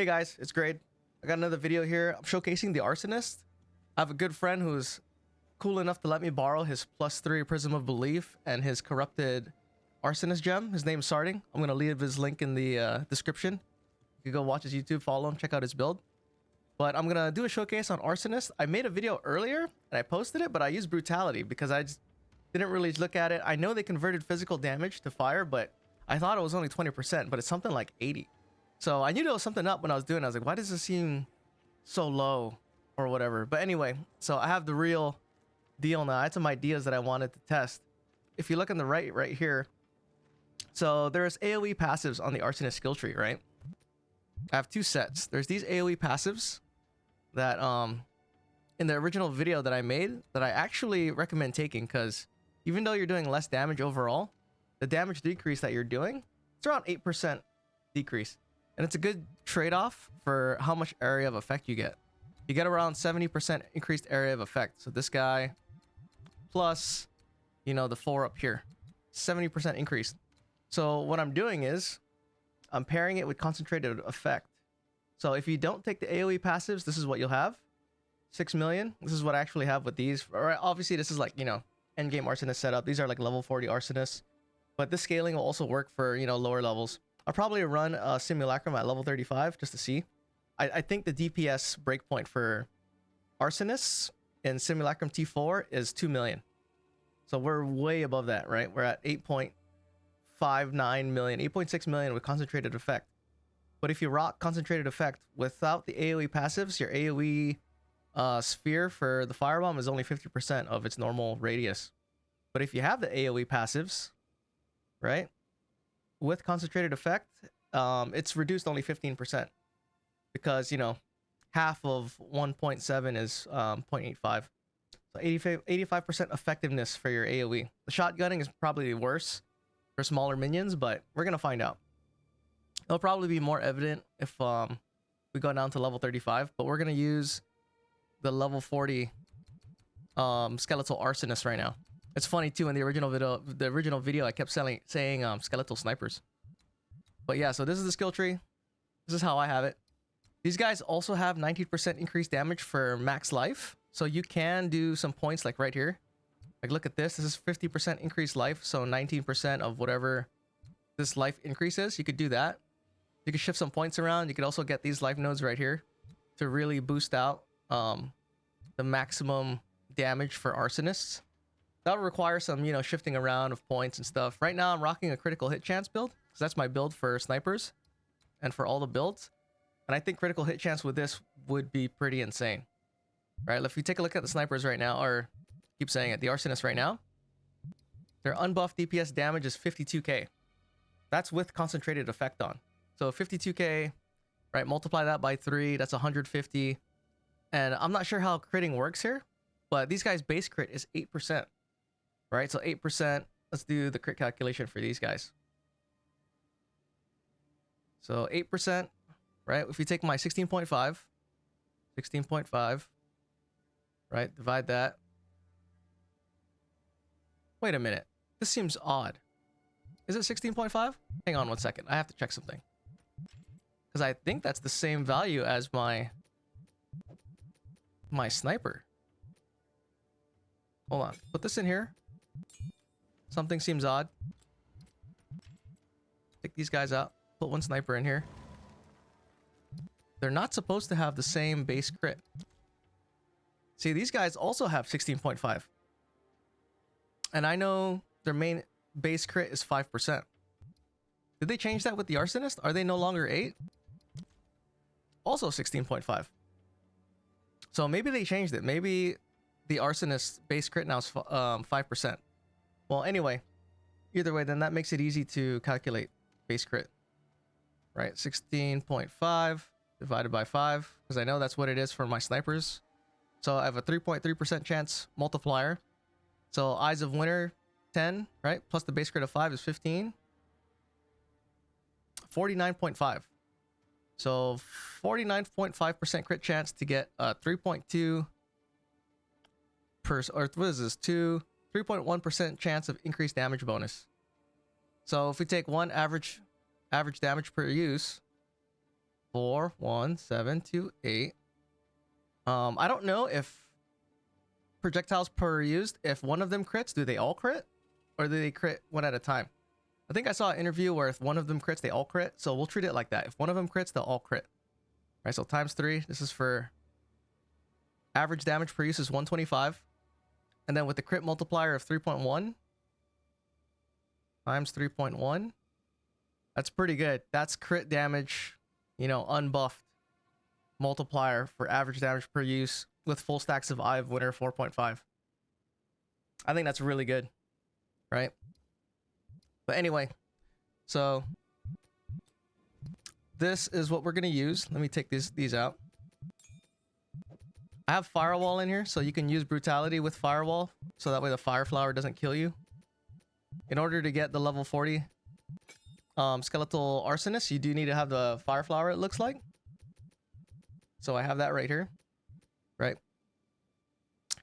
Hey guys, it's Grade. I got another video here. I'm showcasing the Arsonist. I have a good friend who's cool enough to let me borrow his +3 Prism of Belief and his corrupted Arsonist gem. His name's Sarting. I'm gonna leave his link in the description. You can go watch his YouTube, follow him, check out his build. But I'm gonna do a showcase on Arsonist. I made a video earlier and I posted it, but I used brutality because I just didn't really look at it. I know they converted physical damage to fire, but I thought it was only 20%, but it's something like 80. So I knew there was something up when I was doing it. I was like, why does this seem so low or whatever? But anyway, so I have the real deal now. I had some ideas that I wanted to test. If you look on the right here, so there's AoE passives on the Arsonist skill tree, right? I have two sets. There's these AoE passives that in the original video that I made that I actually recommend taking, because even though you're doing less damage overall, the damage decrease that you're doing, it's around 8% decrease. And it's a good trade-off for how much area of effect you get. You get around 70% increased area of effect. So this guy plus, you know, the 4 up here, 70% increase. So what I'm doing is I'm pairing it with concentrated effect. So if you don't take the AoE passives, this is what you'll have. 6 million. This is what I actually have with these. All right, obviously this is like, you know, endgame Arsonist setup. These are like level 40 Arsonists. But this scaling will also work for, you know, lower levels. I'll probably run a Simulacrum at level 35 just to see. I think the DPS breakpoint for Arsonists in Simulacrum T4 is 2 million. So we're way above that, right? We're at 8.59 million, 8.6 million with concentrated effect. But if you rock concentrated effect without the AoE passives, your AoE sphere for the firebomb is only 50% of its normal radius. But if you have the AoE passives, right, with concentrated effect, it's reduced only 15%, because, you know, half of 1.7 is 0.85. So 85% effectiveness for your AoE. The shotgunning is probably worse for smaller minions, but we're gonna find out. It'll probably be more evident if we go down to level 35, but we're gonna use the level 40 Skeletal Arsonists right now. It's funny too, in the original video I kept saying skeletal snipers. But yeah, so this is the skill tree. This is how I have it. These guys also have 90% increased damage for max life. So you can do some points like right here. Like look at this. This is 50% increased life. So 19% of whatever this life increases. You could do that. You could shift some points around. You could also get these life nodes right here to really boost out the maximum damage for Arsonists. That would require some, you know, shifting around of points and stuff. Right now, I'm rocking a critical hit chance build, because that's my build for snipers and for all the builds. And I think critical hit chance with this would be pretty insane. Right? If you take a look at the snipers right now, or keep saying it, the Arsonists right now, their unbuffed DPS damage is 52k. That's with concentrated effect on. So 52k, right? Multiply that by 3, that's 150. And I'm not sure how critting works here, but these guys' base crit is 8%. Right, so 8%. Let's do the crit calculation for these guys. So 8%, right? If you take my 16.5, right? Divide that. Wait a minute. This seems odd. Is it 16.5? Hang on one second. I have to check something. Because I think that's the same value as my sniper. Hold on. Put this in here. Something seems odd. Take these guys out. Put one sniper in here. They're not supposed to have the same base crit. See, these guys also have 16.5. And I know their main base crit is 5%. Did they change that with the Arsonist? Are they no longer 8? Also 16.5. So maybe they changed it. Maybe the Arsonist base crit now is 5%. Well, anyway, either way, then that makes it easy to calculate base crit. Right, 16.5 divided by 5, because I know that's what it is for my snipers. So I have a 3.3% chance multiplier. So Eyes of Winter, 10, right? Plus the base crit of 5 is 15. 49.5. So 49.5% crit chance to get a 3.2 or what is this? 3.1% chance of increased damage bonus. So if we take one average damage per use, 4, 1, 7, 2, 8. I don't know if projectiles per used, if one of them crits, do they all crit? Or do they crit one at a time? I think I saw an interview where if one of them crits, they all crit. So we'll treat it like that. If one of them crits, they'll all crit. All right, so times 3. This is for average damage per use is 125. And then with the crit multiplier of 3.1 times 3.1, that's pretty good. That's crit damage, you know, unbuffed multiplier for average damage per use with full stacks of Eye of Winter 4.5. I think that's really good, right? But anyway, so this is what we're going to use. Let me take these out. I have Firewall in here, so you can use Brutality with Firewall, so that way the Fire Flower doesn't kill you. In order to get the level 40 Skeletal Arsonists, you do need to have the Fire Flower, it looks like. So I have that right here, right?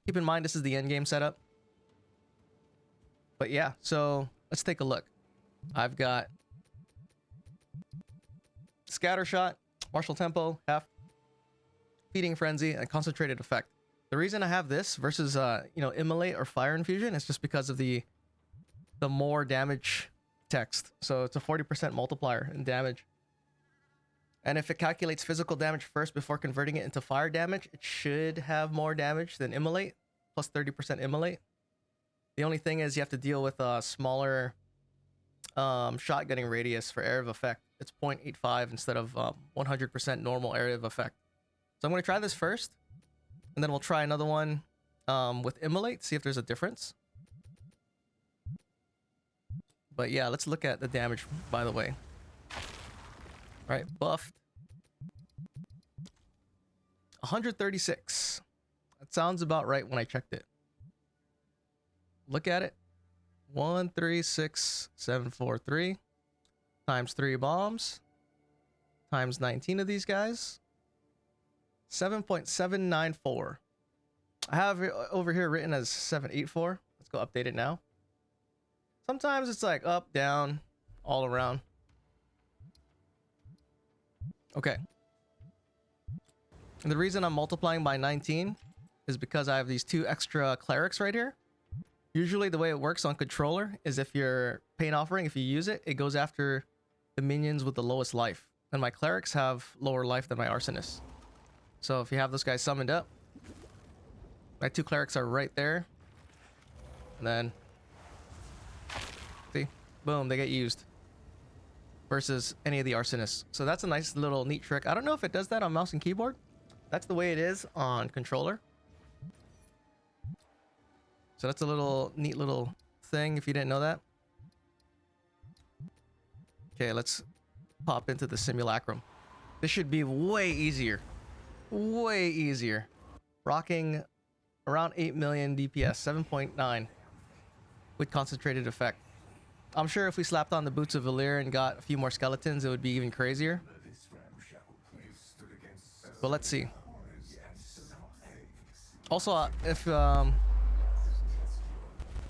Keep in mind, this is the end game setup. But yeah, so let's take a look. I've got Scatter Shot, Martial Tempo, Heft, Feeding Frenzy, and Concentrated Effect. The reason I have this versus, you know, Immolate or Fire Infusion is just because of the more damage text. So it's a 40% multiplier in damage. And if it calculates physical damage first before converting it into fire damage, it should have more damage than Immolate, plus 30% Immolate. The only thing is you have to deal with a smaller shotgunning radius for area of effect. It's 0.85 instead of 100% normal area of effect. So I'm going to try this first, and then we'll try another one with Immolate, see if there's a difference. But yeah, let's look at the damage, by the way. All right, buffed. 136. That sounds about right when I checked it. Look at it. 136,743 times 3 bombs times 19 of these guys. 7.794. I have it over here written as 784. Let's go update it now. Sometimes it's like up, down, all around. Okay. And the reason I'm multiplying by 19 is because I have these 2 extra clerics right here. Usually the way it works on controller is if your Pain Offering, if you use it, it goes after the minions with the lowest life. And my clerics have lower life than my arsonists. So if you have those guys summoned up, my 2 clerics are right there. And then, see, boom, they get used. Versus any of the arsonists. So that's a nice little neat trick. I don't know if it does that on mouse and keyboard. That's the way it is on controller. So that's a little neat little thing if you didn't know that. Okay, let's pop into the Simulacrum. This should be way easier. Way easier. Rocking around 8 million DPS, 7.9 with concentrated effect. I'm sure if we slapped on the Boots of Valir and got a few more skeletons, it would be even crazier. But let's see. Also, if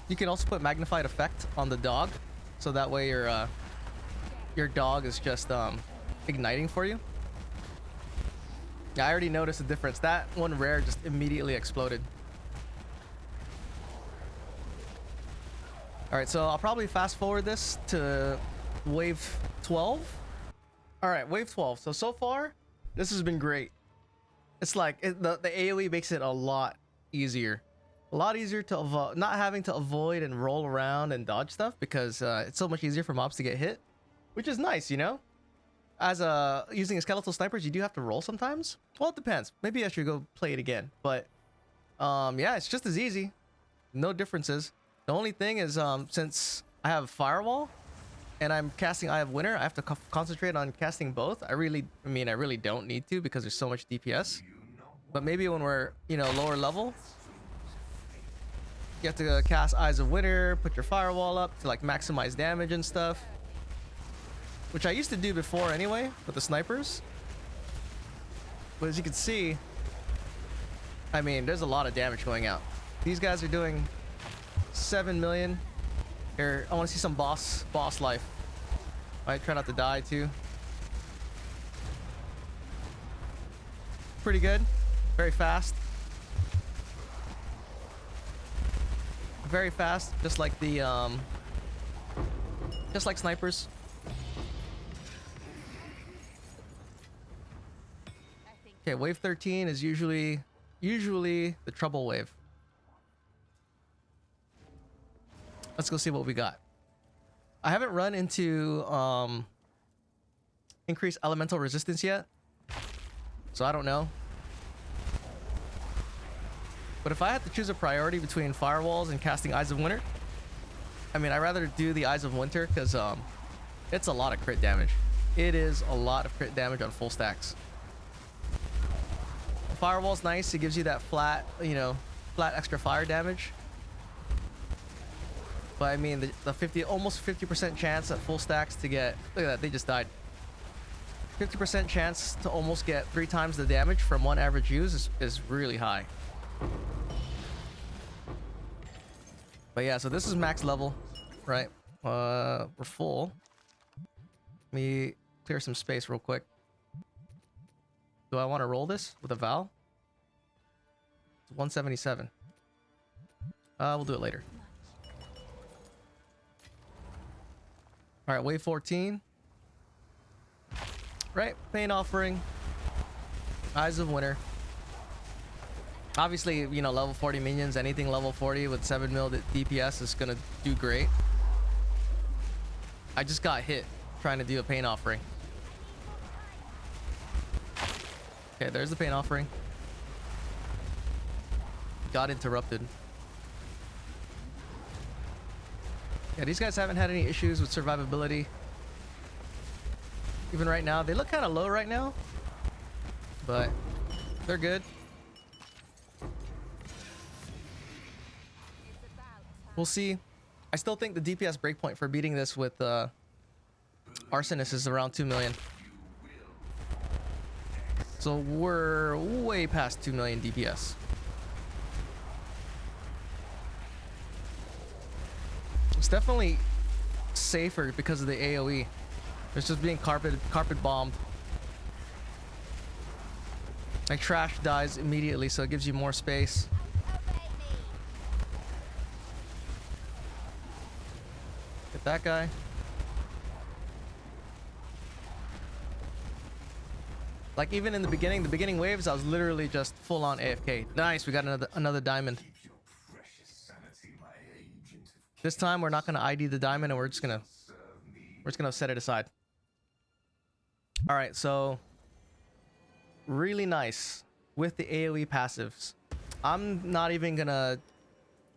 you can also put magnified effect on the dog, so that way your dog is just igniting for you. Yeah, I already noticed the difference. That one rare just immediately exploded. All right, so I'll probably fast forward this to wave 12. All right, wave 12. So far, this has been great. It's like the AoE makes it a lot easier. A lot easier to not having to avoid and roll around and dodge stuff because it's so much easier for mobs to get hit, which is nice, you know? As using skeletal snipers, you do have to roll sometimes. Well, it depends. Maybe I should go play it again. But yeah, it's just as easy. No differences. The only thing is since I have Firewall and I'm casting Eye of Winter, I have to concentrate on casting both. I really don't need to because there's so much DPS. But maybe when we're, you know, lower level, you have to cast Eyes of Winter, put your Firewall up to like maximize damage and stuff. Which I used to do before anyway, with the snipers. But as you can see, I mean, there's a lot of damage going out. These guys are doing 7 million. Here, I want to see some boss life. Might try not to die too. pretty good. Very fast. Very fast, just like the just like snipers. Okay, wave 13 is usually the trouble wave. Let's go see what we got. I haven't run into increased elemental resistance yet, so I don't know. But if I had to choose a priority between firewalls and casting Eyes of Winter, I mean, I'd rather do the Eyes of Winter because it's a lot of crit damage. It is a lot of crit damage on full stacks. The firewall's nice. It gives you that flat, you know, flat extra fire damage. But I mean, the almost 50% chance at full stacks to get, look at that, they just died. 50% chance to almost get 3 times the damage from one average use is really high. But yeah, so this is max level, right? We're full. Let me clear some space real quick. Do I want to roll this with a Val? It's 177. We'll do it later. All right, wave 14. Right, Pain Offering. Eyes of Winter. Obviously, you know, level 40 minions, anything level 40 with 7 mil DPS is gonna do great. I just got hit trying to do a Pain Offering. Okay, there's the Pain Offering. Got interrupted. Yeah, these guys haven't had any issues with survivability. Even right now, they look kind of low right now, but they're good. We'll see. I still think the DPS breakpoint for beating this with Arsonist is around 2 million. So we're way past 2 million DPS. It's definitely safer because of the AoE. It's just being carpet bombed. Like trash dies immediately, so it gives you more space. Get that guy. Like even in the beginning waves, I was literally just full on AFK. Nice, we got another diamond. This time we're not gonna ID the diamond, and we're just gonna set it aside. All right, so really nice with the AoE passives. I'm not even gonna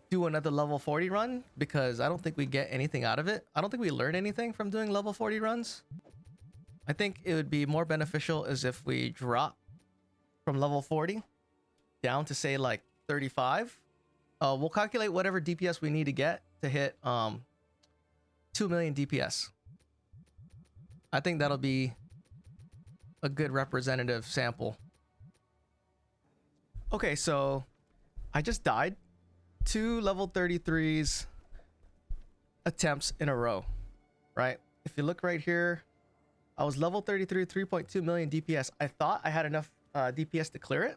do another level 40 run because I don't think we get anything out of it. I don't think we learn anything from doing level 40 runs. I think it would be more beneficial as if we drop from level 40 down to say like 35. We'll calculate whatever DPS we need to get to hit 2 million DPS. I think that'll be a good representative sample. Okay, so I just died 2 level 33s attempts in a row, right? If you look right here, I was level 33, 3.2 million DPS. I thought I had enough DPS to clear it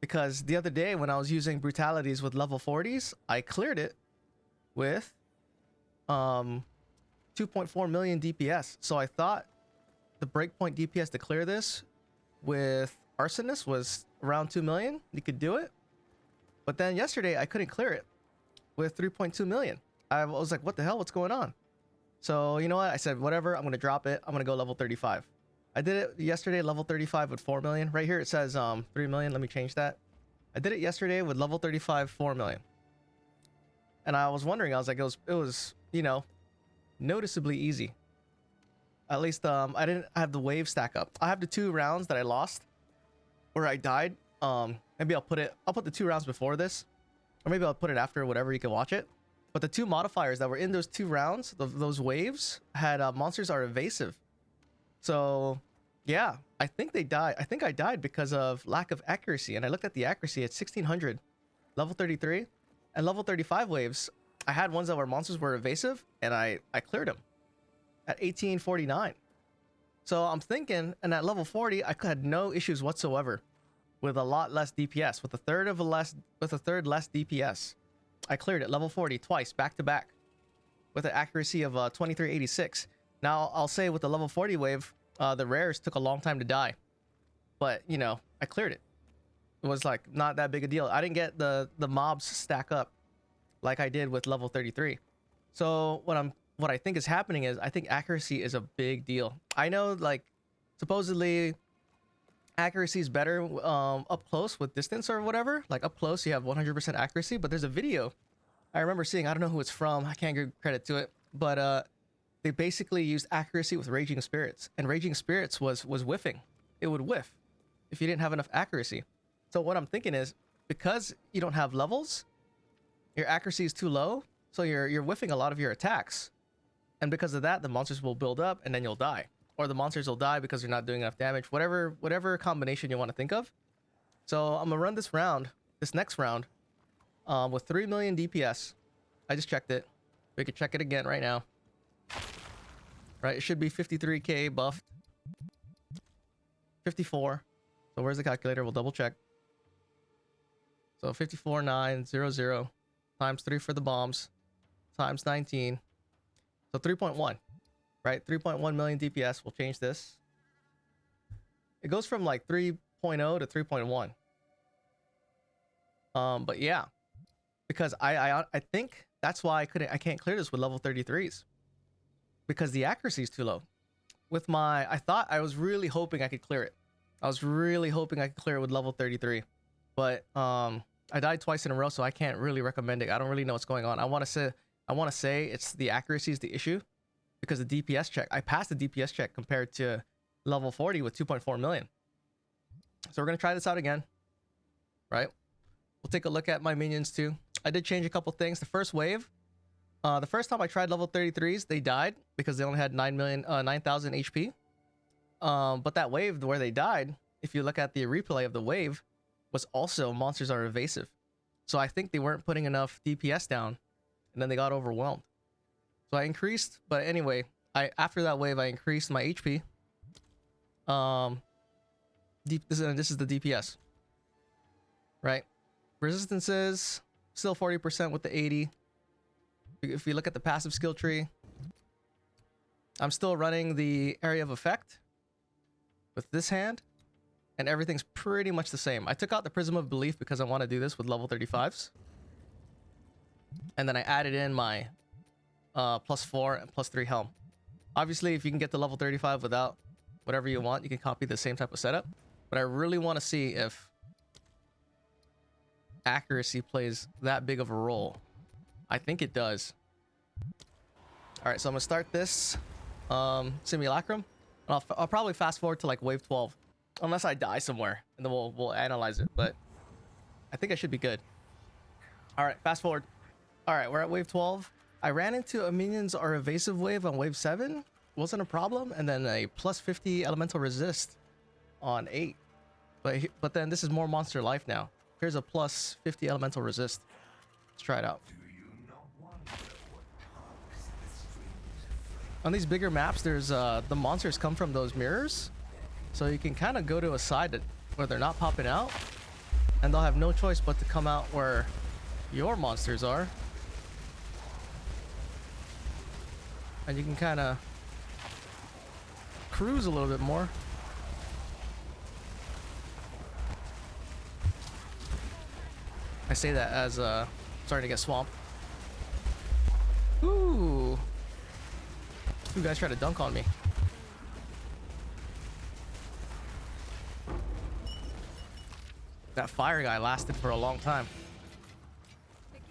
because the other day when I was using brutalities with level 40s, I cleared it with 2.4 million DPS. So I thought the breakpoint DPS to clear this with Arsonist was around 2 million. You could do it. But then yesterday I couldn't clear it with 3.2 million. I was like, what the hell? What's going on? So you know what? I said, whatever, I'm going to drop it. I'm going to go level 35. I did it yesterday, level 35 with 4 million. Right here it says 3 million. Let me change that. I did it yesterday with level 35, 4 million. And I was wondering, I was like, it was, you know, noticeably easy. At least I didn't have the wave stack up. I have the 2 rounds that I lost where I died. Maybe I'll put the 2 rounds before this, or maybe I'll put it after, whatever, you can watch it. But the 2 modifiers that were in those 2 rounds, those waves, had monsters are evasive. So yeah, I think they died. I think I died because of lack of accuracy. And I looked at the accuracy at 1600, level 33, and level 35 waves. I had ones that were monsters were evasive, and I cleared them at 1849. So I'm thinking, and at level 40, I had no issues whatsoever with a lot less DPS, with a third less DPS. I cleared it level 40 twice back to back with an accuracy of 2386. Now I'll say with the level 40 wave, the rares took a long time to die, but you know, I cleared it. It was like not that big a deal. I didn't get the mobs stack up like I did with level 33. So what I think is happening is I think accuracy is a big deal. I know like supposedly accuracy is better up close with distance or whatever. Like up close you have 100% accuracy, but there's a video I remember seeing, I don't know who it's from, I can't give credit to it, but they basically used accuracy with Raging Spirits, and Raging Spirits was whiffing. It would whiff if you didn't have enough accuracy. So what I'm thinking is, because you don't have levels, your accuracy is too low, so you're whiffing a lot of your attacks. And because of that, the monsters will build up and then you'll die. Or the monsters will die because you're not doing enough damage. Whatever combination you want to think of. So I'm gonna run this next round, with 3 million DPS. I just checked it. We could check it again right now. Right, it should be 53k buffed. 54. So where's the calculator? We'll double check. So 54,900 times 3 for the bombs times 19. So 3.1, right? 3.1 million DPS. We'll change this. It goes from like 3.0 to 3.1. But yeah, because I think that's why I can't clear this with level 33s, because the accuracy is too low. With my, I was really hoping I could clear it. I was really hoping I could clear it with level 33, but I died twice in a row, so I can't really recommend it. I don't really know what's going on. I want to say it's the accuracy is the issue, because the DPS check, I passed the DPS check compared to level 40 with 2.4 million. So we're gonna try this out again, right? We'll take a look at my minions too. I did change a couple things. The first wave, the first time I tried level 33s, they died because they only had 9,000 HP. But that wave where they died, if you look at the replay of the wave, was also monsters are evasive. So I think they weren't putting enough DPS down, and then they got overwhelmed. So I increased, but anyway, after that wave, I increased my HP. This is the DPS, right? Resistances still 40% with the 80. If you look at the passive skill tree, I'm still running the area of effect with this hand, and everything's pretty much the same. I took out the Prism of Belief because I want to do this with level 35s, and then I added in my +4 and +3 helm. Obviously, if you can get to level 35 without whatever you want, you can copy the same type of setup, but I really want to see if accuracy plays that big of a role. I think it does. All right, so I'm gonna start this simulacrum. I'll probably fast forward to like wave 12, unless I die somewhere, and then we'll analyze it. But I think I should be good. All right, fast forward. All right, we're at wave 12. I ran into a minions are evasive wave on wave 7. Wasn't a problem, and then a +50 elemental resist on 8. But then this is more monster life now. Here's a +50 elemental resist. Let's try it out. On these bigger maps, there's the monsters come from those mirrors, so you can kind of go to a side where they're not popping out, and they'll have no choice but to come out where your monsters are, and you can kind of cruise a little bit more. I say that as starting to get swamped. Ooh. You guys try to dunk on me. That fire guy lasted for a long time.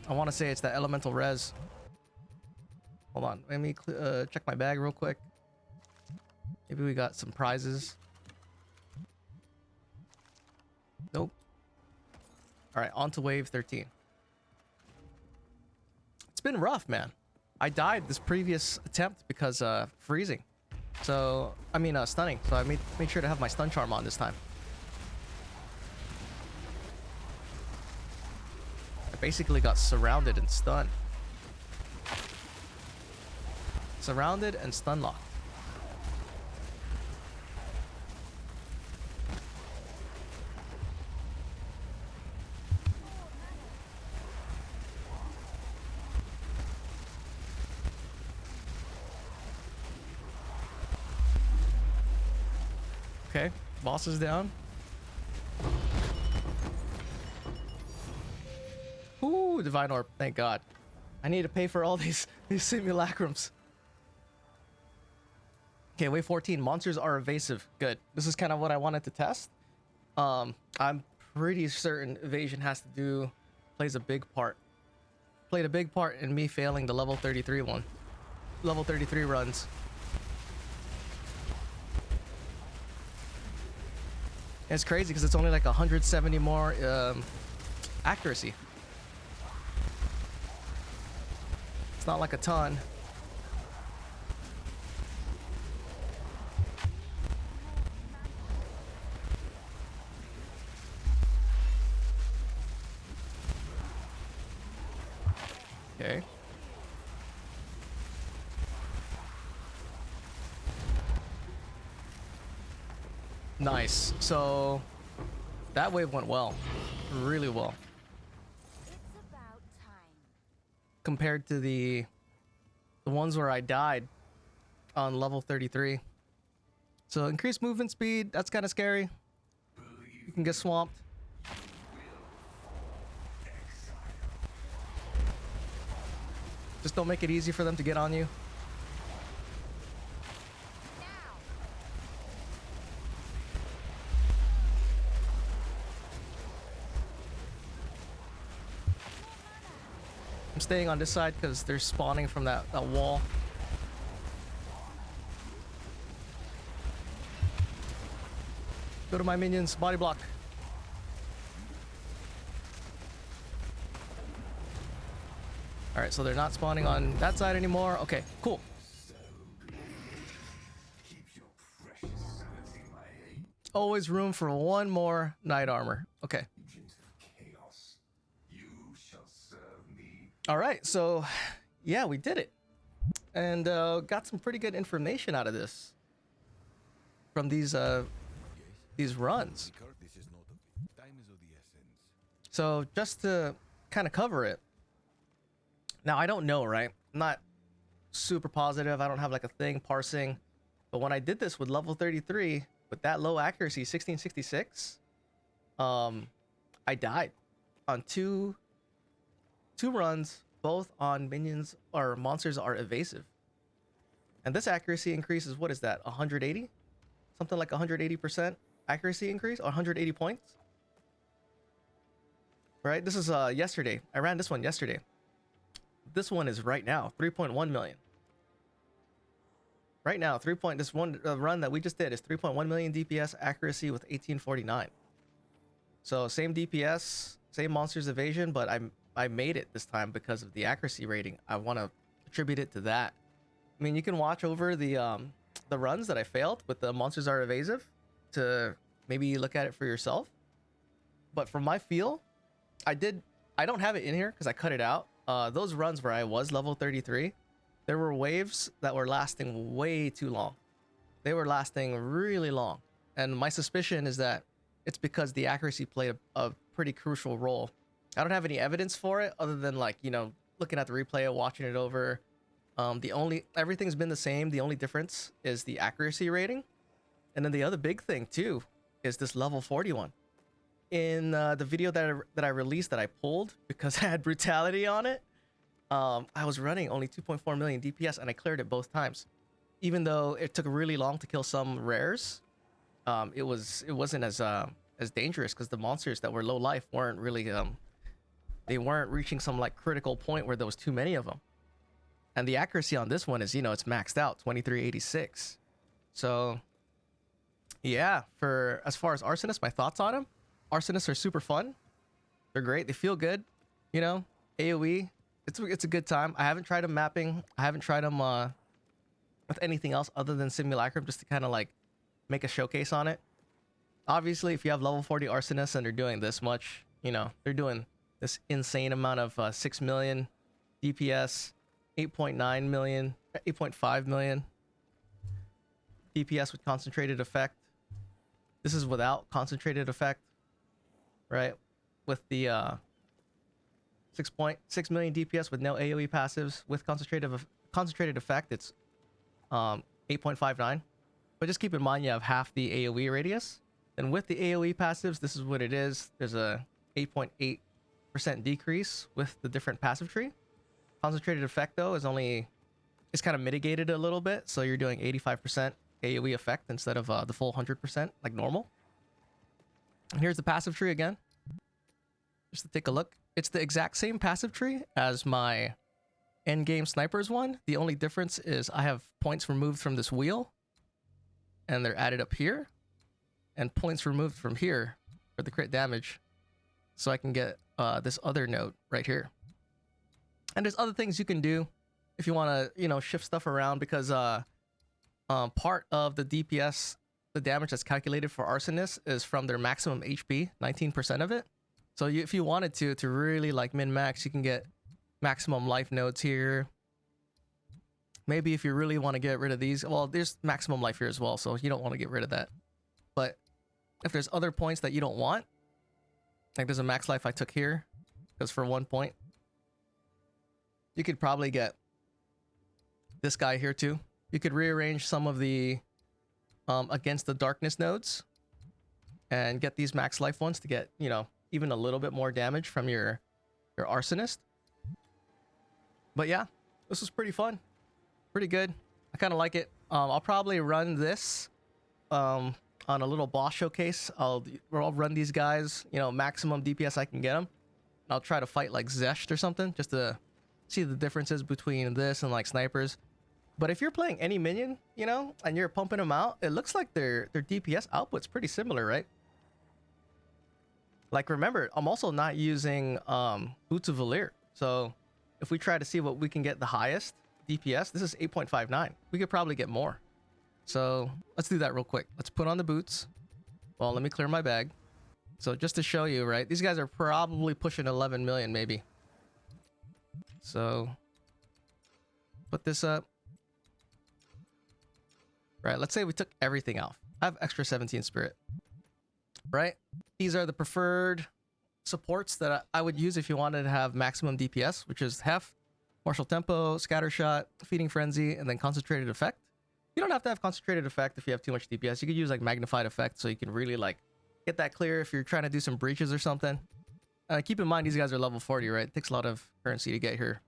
I want to say it's that elemental res. Hold on, let me check my bag real quick. Maybe we got some prizes. Nope. All right, on to wave 13. It's been rough, man. I died this previous attempt because freezing. So, I mean stunning. So I made sure to have my stun charm on this time. I basically got surrounded and stunned. Surrounded and stun locked. Okay, boss is down. Ooh, divine orb, thank God. I need to pay for all these simulacrums. Okay, wave 14, monsters are evasive. Good. This is kind of what I wanted to test. I'm pretty certain evasion plays a big part. Played a big part in me failing the level 33 one. Level 33 runs. And it's crazy because it's only like 170 more accuracy. It's not like a ton. Okay. Nice. So that wave went well. Really well. It's about time. Compared to the ones where I died on level 33. So increased movement speed, that's kind of scary. You can get swamped. Just don't make it easy for them to get on you. I'm staying on this side because they're spawning from that wall. Go to my minions, body block. All right, so they're not spawning on that side anymore. Okay, cool. Always room for one more knight armor. Okay. All right, so yeah, we did it. And got some pretty good information out of this. From these runs. So just to kind of cover it. Now, I don't know, right? I'm not super positive. I don't have like a thing parsing. But when I did this with level 33, with that low accuracy, 1666, I died on two runs, both on minions or monsters are evasive. And this accuracy increase is, what is that, 180? Something like 180% accuracy increase, or 180 points. Right? This is yesterday. I ran this one yesterday. This one is right now 3.1 million. Right now, this one run that we just did is 3.1 million DPS accuracy with 1849. So same DPS, same monsters evasion, but I made it this time because of the accuracy rating. I want to attribute it to that. I mean, you can watch over the runs that I failed with the monsters are evasive to maybe look at it for yourself. But from my feel, I don't have it in here because I cut it out. Those runs where I was level 33, there were waves that were lasting way too long. They were lasting really long. And my suspicion is that it's because the accuracy played a pretty crucial role. I don't have any evidence for it other than, like, you know, looking at the replay, watching it over. Everything's been the same. The only difference is the accuracy rating. And then the other big thing too is this level 41. In the video that I released that I pulled because I had brutality on it, I was running only 2.4 million DPS and I cleared it both times. Even though it took really long to kill some rares, it wasn't as dangerous because the monsters that were low life weren't really they weren't reaching some like critical point where there was too many of them. And the accuracy on this one is, you know, it's maxed out 2386. So yeah, for as far as Arsonists, my thoughts on them. Arsonists are super fun. They're great. They feel good. You know, AoE. It's a good time. I haven't tried them mapping. I haven't tried them with anything else other than Simulacrum, just to kind of like make a showcase on it. Obviously, if you have level 40 Arsonists and they're doing this much, you know, they're doing this insane amount of 6 million DPS, 8.9 million, 8.5 million DPS with concentrated effect. This is without concentrated effect, right? With the 6.6 million DPS with no AoE passives with concentrated effect, it's 8.59. But just keep in mind you have half the AoE radius. And with the AoE passives, this is what it is. There's a 8.8% decrease with the different passive tree. Concentrated effect though is only, it's kind of mitigated a little bit. So you're doing 85% AoE effect instead of the full 100% like normal. And here's the passive tree again. Just to take a look. It's the exact same passive tree as my endgame snipers one. The only difference is I have points removed from this wheel. And they're added up here. And points removed from here for the crit damage. So I can get this other note right here. And there's other things you can do if you want to, you know, shift stuff around, because part of the DPS, the damage that's calculated for Arsonists is from their maximum HP, 19% of it. So if you wanted to really like min-max, you can get maximum life nodes here. Maybe if you really want to get rid of these, well, there's maximum life here as well, so you don't want to get rid of that. But if there's other points that you don't want, like there's a max life I took here, because for 1 point, you could probably get this guy here too. You could rearrange some of the against the darkness nodes and get these max life ones to get, you know, even a little bit more damage from your Arsonist. But yeah, this was pretty fun. Pretty good. I kind of like it. I'll probably run this on a little boss showcase. I'll run these guys, you know, maximum DPS I can get them. I'll try to fight like Zesht or something just to see the differences between this and like snipers. But if you're playing any minion, you know, and you're pumping them out, it looks like their DPS output's pretty similar, right? Like, remember, I'm also not using Boots of Valir. So if we try to see what we can get the highest DPS, this is 8.59. We could probably get more. So let's do that real quick. Let's put on the boots. Well, let me clear my bag. So just to show you, right? These guys are probably pushing 11 million, maybe. So put this up. Right, let's say we took everything off. I have extra 17 spirit. Right? These are the preferred supports that I would use if you wanted to have maximum DPS, which is Heft, Martial Tempo, Scatter Shot, Feeding Frenzy, and then Concentrated Effect. You don't have to have Concentrated Effect if you have too much DPS. You could use like Magnified Effect so you can really like get that clear if you're trying to do some breaches or something. Keep in mind these guys are level 40, right? It takes a lot of currency to get here.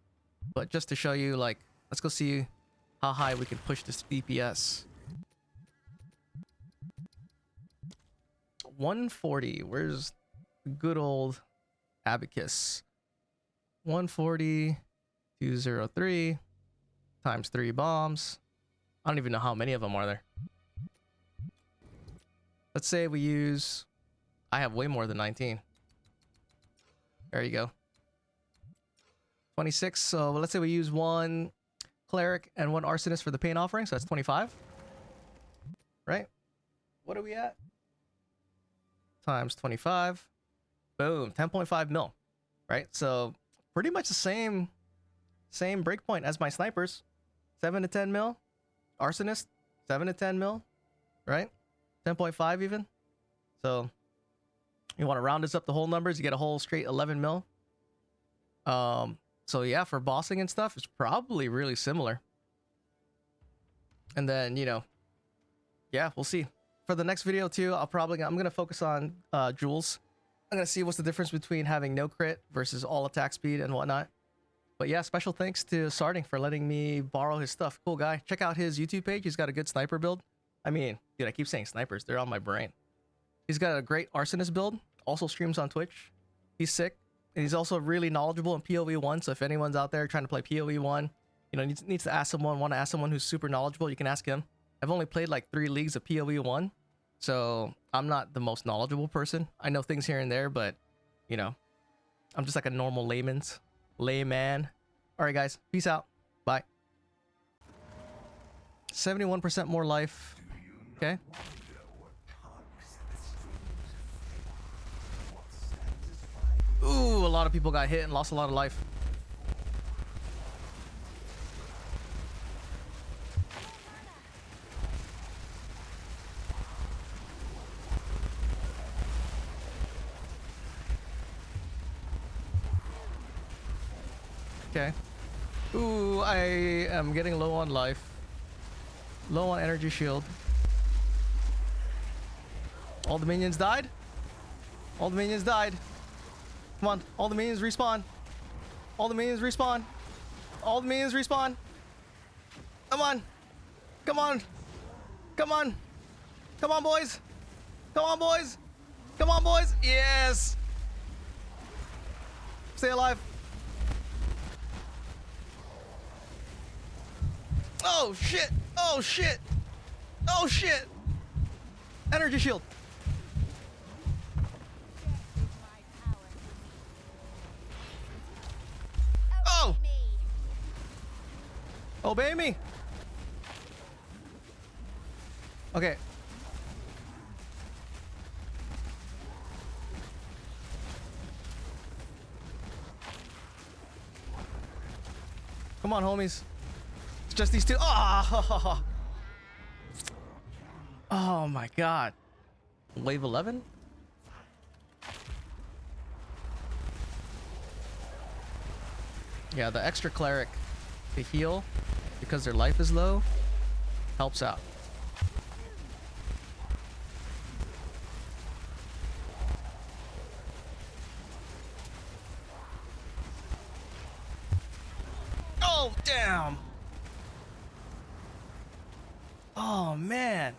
But just to show you, like, let's go see how high we can push this DPS. 140. Where's the good old abacus? 140, 203 times 3 bombs. I don't even know how many of them are there. Let's say we use... I have way more than 19. There you go. 26. So let's say we use 1 cleric and 1 arsonist for the pain offering. So that's 25. Right? What are we at? Times 25. Boom. 10.5 mil. Right? So pretty much the same breakpoint as my snipers. 7 to 10 mil. Arsonist. 7 to 10 mil. Right? 10.5 even. So you want to round this up the whole numbers, you get a whole straight 11 mil. So yeah, for bossing and stuff, it's probably really similar. And then, you know, yeah, we'll see. For the next video too, I'm gonna focus on jewels. I'm gonna see what's the difference between having no crit versus all attack speed and whatnot. But yeah, special thanks to Sarting for letting me borrow his stuff. Cool guy. Check out his YouTube page. He's got a good sniper build. I mean, dude, I keep saying snipers. They're on my brain. He's got a great arsonist build. Also streams on Twitch. He's sick. And he's also really knowledgeable in PoE 1. So if anyone's out there trying to play PoE 1, you know, needs to ask someone, want to ask someone who's super knowledgeable, you can ask him. I've only played like 3 leagues of PoE 1. So I'm not the most knowledgeable person. I know things here and there, but, you know, I'm just like a normal layman. All right, guys. Peace out. Bye. 71% more life. Okay. Ooh, a lot of people got hit and lost a lot of life. Okay. Ooh, I am getting low on life. Low on energy shield. All the minions died. All the minions died. Come on. All the minions respawn. All the minions respawn. All the minions respawn. Come on. Come on. Come on. Come on, boys. Come on, boys. Come on, boys. Yes. Stay alive. Oh, shit. Oh, shit. Oh, shit. Energy shield. Oh. Obey me. Okay. Come on, homies. It's just these two. Oh, oh my god. Wave 11? Yeah, the extra cleric to heal because their life is low helps out. Oh, damn. Oh, man.